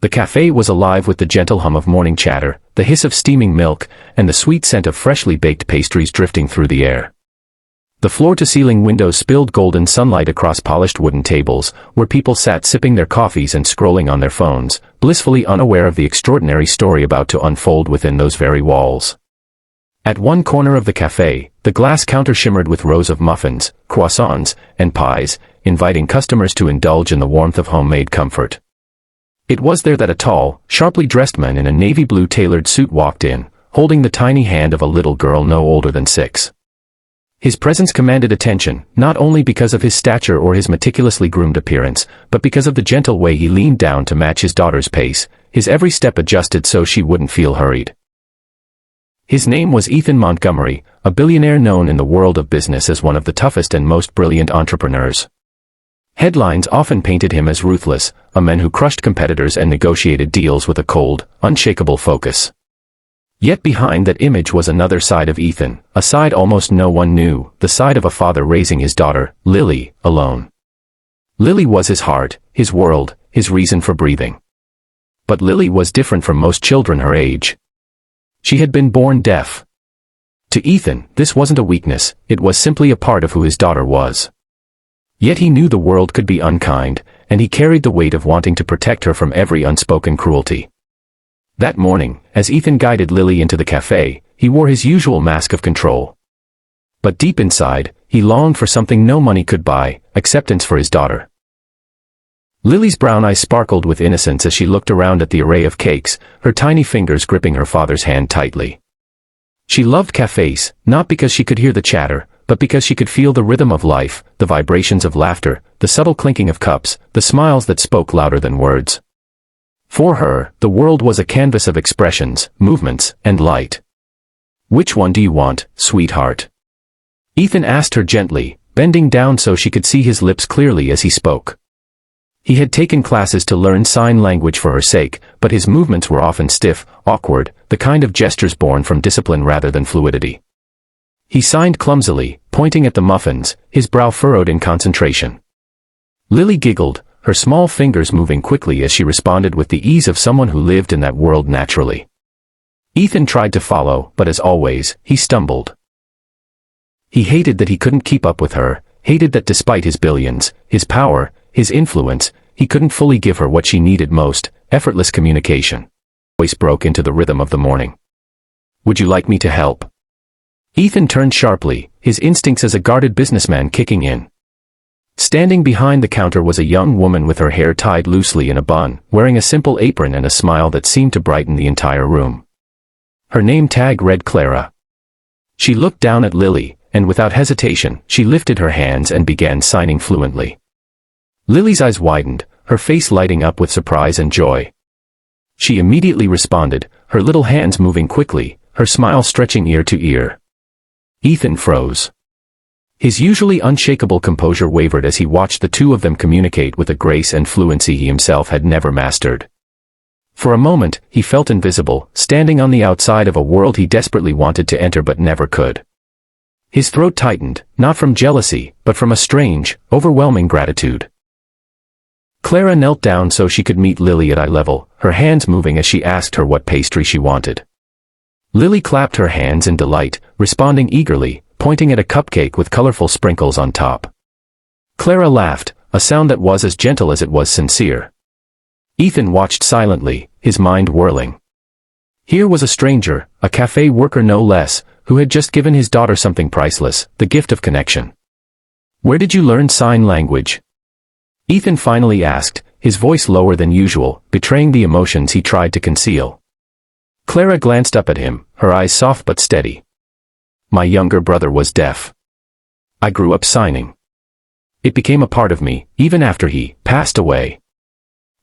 The cafe was alive with the gentle hum of morning chatter, the hiss of steaming milk, and the sweet scent of freshly baked pastries drifting through the air. The floor-to-ceiling windows spilled golden sunlight across polished wooden tables, where people sat sipping their coffees and scrolling on their phones, blissfully unaware of the extraordinary story about to unfold within those very walls. At one corner of the cafe, the glass counter shimmered with rows of muffins, croissants, and pies, inviting customers to indulge in the warmth of homemade comfort. It was there that a tall, sharply dressed man in a navy blue tailored suit walked in, holding the tiny hand of a little girl no older than 6. His presence commanded attention, not only because of his stature or his meticulously groomed appearance, but because of the gentle way he leaned down to match his daughter's pace, his every step adjusted so she wouldn't feel hurried. His name was Ethan Montgomery, a billionaire known in the world of business as one of the toughest and most brilliant entrepreneurs. Headlines often painted him as ruthless, a man who crushed competitors and negotiated deals with a cold, unshakable focus. Yet behind that image was another side of Ethan, a side almost no one knew, the side of a father raising his daughter, Lily, alone. Lily was his heart, his world, his reason for breathing. But Lily was different from most children her age. She had been born deaf. To Ethan, this wasn't a weakness, it was simply a part of who his daughter was. Yet he knew the world could be unkind, and he carried the weight of wanting to protect her from every unspoken cruelty. That morning, as Ethan guided Lily into the cafe, he wore his usual mask of control. But deep inside, he longed for something no money could buy, acceptance for his daughter. Lily's brown eyes sparkled with innocence as she looked around at the array of cakes, her tiny fingers gripping her father's hand tightly. She loved cafes, not because she could hear the chatter, but because she could feel the rhythm of life, the vibrations of laughter, the subtle clinking of cups, the smiles that spoke louder than words. For her, the world was a canvas of expressions, movements, and light. "Which one do you want, sweetheart?" Ethan asked her gently, bending down so she could see his lips clearly as he spoke. He had taken classes to learn sign language for her sake, but his movements were often stiff, awkward, the kind of gestures born from discipline rather than fluidity. He signed clumsily, pointing at the muffins, his brow furrowed in concentration. Lily giggled, her small fingers moving quickly as she responded with the ease of someone who lived in that world naturally. Ethan tried to follow, but as always, he stumbled. He hated that he couldn't keep up with her, hated that despite his billions, his power, his influence, he couldn't fully give her what she needed most, effortless communication. His voice broke into the rhythm of the morning. "Would you like me to help?" Ethan turned sharply, his instincts as a guarded businessman kicking in. Standing behind the counter was a young woman with her hair tied loosely in a bun, wearing a simple apron and a smile that seemed to brighten the entire room. Her name tag read Clara. She looked down at Lily, and without hesitation, she lifted her hands and began signing fluently. Lily's eyes widened, her face lighting up with surprise and joy. She immediately responded, her little hands moving quickly, her smile stretching ear to ear. Ethan froze. His usually unshakable composure wavered as he watched the two of them communicate with a grace and fluency he himself had never mastered. For a moment, he felt invisible, standing on the outside of a world he desperately wanted to enter but never could. His throat tightened, not from jealousy, but from a strange, overwhelming gratitude. Clara knelt down so she could meet Lily at eye level, her hands moving as she asked her what pastry she wanted. Lily clapped her hands in delight, responding eagerly, pointing at a cupcake with colorful sprinkles on top. Clara laughed, a sound that was as gentle as it was sincere. Ethan watched silently, his mind whirling. Here was a stranger, a cafe worker no less, who had just given his daughter something priceless, the gift of connection. "Where did you learn sign language?" Ethan finally asked, his voice lower than usual, betraying the emotions he tried to conceal. Clara glanced up at him, her eyes soft but steady. "My younger brother was deaf. I grew up signing. It became a part of me, even after he passed away."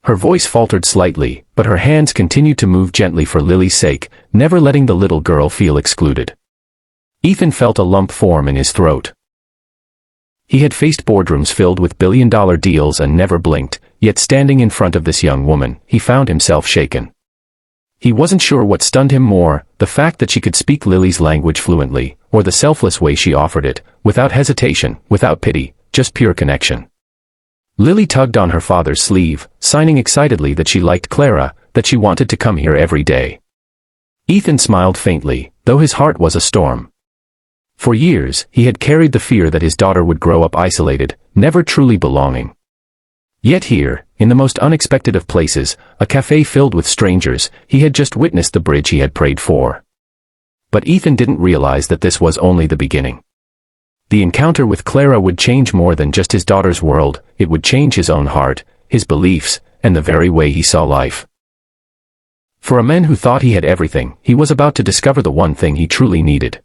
Her voice faltered slightly, but her hands continued to move gently for Lily's sake, never letting the little girl feel excluded. Ethan felt a lump form in his throat. He had faced boardrooms filled with billion-dollar deals and never blinked, yet standing in front of this young woman, he found himself shaken. He wasn't sure what stunned him more, the fact that she could speak Lily's language fluently, or the selfless way she offered it, without hesitation, without pity, just pure connection. Lily tugged on her father's sleeve, signing excitedly that she liked Clara, that she wanted to come here every day. Ethan smiled faintly, though his heart was a storm. For years, he had carried the fear that his daughter would grow up isolated, never truly belonging. Yet here, in the most unexpected of places, a cafe filled with strangers, he had just witnessed the bridge he had prayed for. But Ethan didn't realize that this was only the beginning. The encounter with Clara would change more than just his daughter's world, it would change his own heart, his beliefs, and the very way he saw life. For a man who thought he had everything, he was about to discover the one thing he truly needed.